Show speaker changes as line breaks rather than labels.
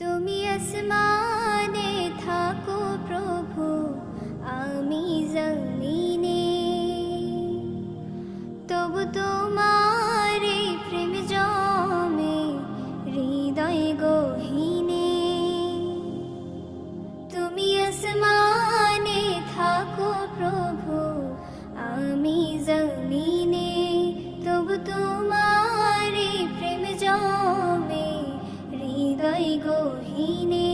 তুমি আসমানে থাকো প্রভু, আমি জমিনে, তবু তোমার এই প্রেম জমে হৃদয় গহীনে। তুমি আসমানে থাকো প্রভু, আমি জমিনে, তবু তোমার এই প্রেম জমে হৃদয় গহীনে।